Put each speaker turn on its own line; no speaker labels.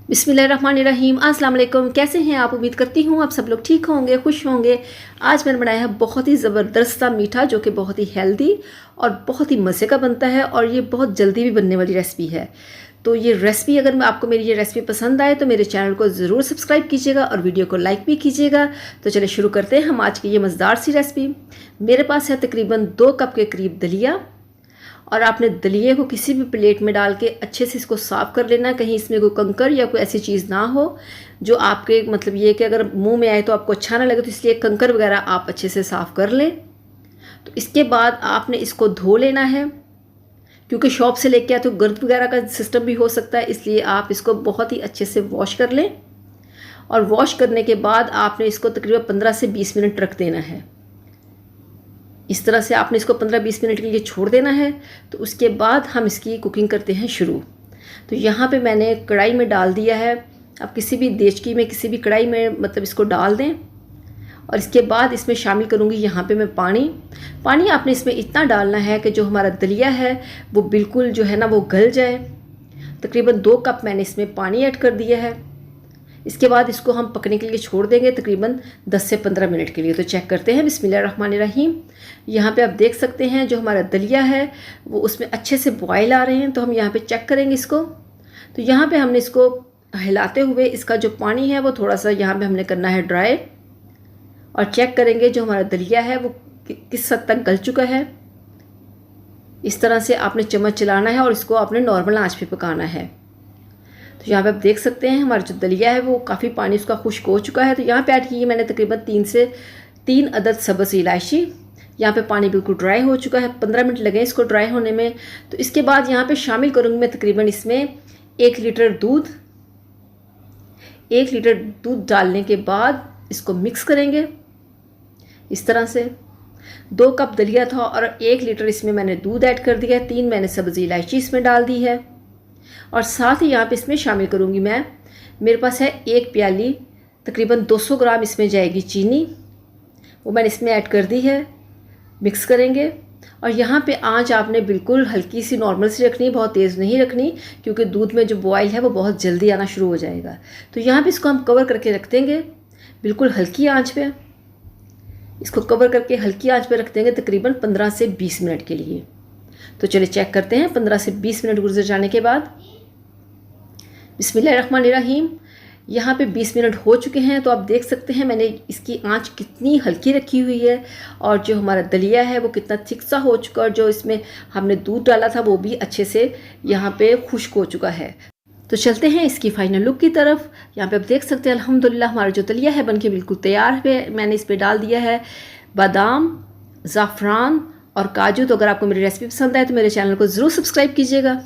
बिस्मिल्लाहिर्रहमानिर्रहीम। अस्सलाम वालेकुम। कैसे हैं आप? उम्मीद करती हूँ आप सब लोग ठीक होंगे, खुश होंगे। आज मैंने बनाया है बहुत ही ज़बरदस्त सा मीठा, जो कि बहुत ही हेल्दी और बहुत ही मज़े का बनता है, और ये बहुत जल्दी भी बनने वाली रेसिपी है। तो ये रेसिपी, अगर आपको मेरी ये रेसिपी पसंद आए तो मेरे चैनल को ज़रूर सब्सक्राइब कीजिएगा और वीडियो को लाइक भी कीजिएगा। तो चलिए शुरू करते हैं हम आज की ये मज़ेदार सी रेसिपी। मेरे पास है तकरीबन 2 कप के करीब दलिया, और आपने दलिए को किसी भी प्लेट में डाल के अच्छे से इसको साफ़ कर लेना। कहीं इसमें कोई कंकर या कोई ऐसी चीज़ ना हो जो आपके मतलब ये कि अगर मुंह में आए तो आपको अच्छा ना लगे, तो इसलिए कंकर वगैरह आप अच्छे से साफ़ कर लें। तो इसके बाद आपने इसको धो लेना है, क्योंकि शॉप से लेके आए तो गर्द वगैरह का सिस्टम भी हो सकता है, इसलिए आप इसको बहुत ही अच्छे से वॉश कर लें। और वॉश करने के बाद आपने इसको तकरीबन 15 से 20 मिनट रख देना है। इस तरह से आपने इसको 15-20 मिनट के लिए छोड़ देना है। तो उसके बाद हम इसकी कुकिंग करते हैं शुरू। तो यहाँ पे मैंने कढ़ाई में डाल दिया है। आप किसी भी देचकी में, किसी भी कढ़ाई में मतलब इसको डाल दें, और इसके बाद इसमें शामिल करूँगी यहाँ पे मैं पानी आपने इसमें इतना डालना है कि जो हमारा दलिया है वो बिल्कुल जो है ना वो गल जाए। तकरीबन 2 कप मैंने इसमें पानी ऐड कर दिया है। इसके बाद इसको हम पकने के लिए छोड़ देंगे तकरीबन 10 से 15 मिनट के लिए। तो चेक करते हैं। बिस्मिल्लाहिर्रहमानिर्रहीम। यहाँ पे आप देख सकते हैं जो हमारा दलिया है वो उसमें अच्छे से बॉयल आ रहे हैं। तो हम यहाँ पे चेक करेंगे इसको। तो यहाँ पे हमने इसको हिलाते हुए इसका जो पानी है वो थोड़ा सा यहाँ पे हमने करना है ड्राई, और चेक करेंगे जो हमारा दलिया है वो किस हद तक गल चुका है। इस तरह से आपने चम्मच चलाना है और इसको आपने नॉर्मल आँच पे पकाना है। तो यहाँ पे आप देख सकते हैं हमारा जो दलिया है वो काफ़ी पानी उसका खुश्क हो चुका है। तो यहाँ पे ऐड की मैंने तकरीबन 3 अदद सब्ज़ इलायची। यहाँ पे पानी बिल्कुल ड्राई हो चुका है, 15 मिनट लगे इसको ड्राई होने में। तो इसके बाद यहाँ पे शामिल करूँगी मैं तकरीबन इसमें 1 लीटर दूध। 1 लीटर दूध डालने के बाद इसको मिक्स करेंगे इस तरह से। 2 कप दलिया था और 1 लीटर इसमें मैंने दूध ऐड कर दिया है। 3 मैंने सब्ज़ इलायची इसमें डाल दी है, और साथ ही यहाँ पे इसमें शामिल करूँगी मैं, मेरे पास है 1 प्याली तकरीबन 200 ग्राम इसमें जाएगी चीनी, वो मैंने इसमें ऐड कर दी है। मिक्स करेंगे, और यहाँ पे आंच आपने बिल्कुल हल्की सी नॉर्मल सी रखनी, बहुत तेज़ नहीं रखनी, क्योंकि दूध में जो बॉयल है वो बहुत जल्दी आना शुरू हो जाएगा। तो यहाँ पे इसको हम कवर करके रख देंगे बिल्कुल हल्की आंच पे। इसको कवर करके हल्की आंच पे रख देंगे तकरीबन 15 से 20 मिनट के लिए। तो चलिए चेक करते हैं 15 से 20 मिनट गुजर जाने के बाद। बिस्मिल्लाहिर्रहमानिर्रहीम। यहाँ पे 20 मिनट हो चुके हैं। तो आप देख सकते हैं मैंने इसकी आंच कितनी हल्की रखी हुई है, और जो हमारा दलिया है वो कितना थिक सा हो चुका है, और जो इसमें हमने दूध डाला था वो भी अच्छे से यहाँ पे खुश्क हो चुका है। तो चलते हैं इसकी फाइनल लुक की तरफ। यहाँ पे आप देख सकते हैं अल्हम्दुलिल्लाह हमारा जो दलिया है बनके बिल्कुल तैयार है। मैंने इस पर डाल दिया है बादाम, ज़ाफ़रान और काजू। तो अगर आपको मेरी रेसिपी पसंद आए तो मेरे चैनल को ज़रूर सब्सक्राइब कीजिएगा।